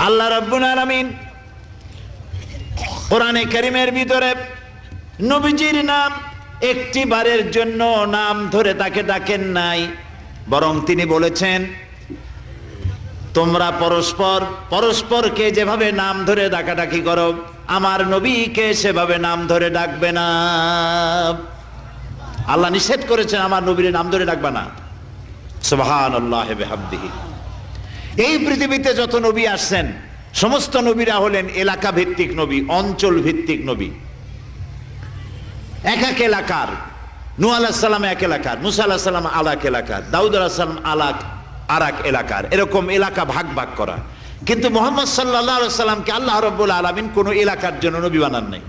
আল্লাহ রাব্বুল আলামিন কোরআনে কারীমের ভিতরে নবীজির নাম একটি বারের জন্য নাম ধরে তাকে ডাকেন নাই, বরং তিনি বলেছেন তোমরা পরস্পর পরস্পরকে যেভাবে নাম ধরে ডাকাডাকি করো আমার নবীকে সেভাবে নাম ধরে ডাকবে না। আল্লাহ নিষেধ করেছেন আমার নবীর নাম ধরে ডাকবে না। সুবহানাল্লাহি ওয়া বিহামদিহি। এই পৃথিবীতে যত নবী আসছেন সমস্ত নবীরা হলেন এলাকা ভিত্তিক নবী, অঞ্চল ভিত্তিক নবী। এক এক এলাকার, নূহ আলাইহিস সালাম এক এলাকার, মুসা আলাইহিস সালাম আলাক এলাকার, দাউদ আলাইহিস সালাম আরাক এলাকার, এরকম এলাকা ভাগ ভাগ করা। কিন্তু মুহাম্মদ সাল্লাল্লাহু আলাইহি ওয়াসাল্লামকে আল্লাহ রাব্বুল আলামিন কোন এলাকার জন্য নবী বানান নাই।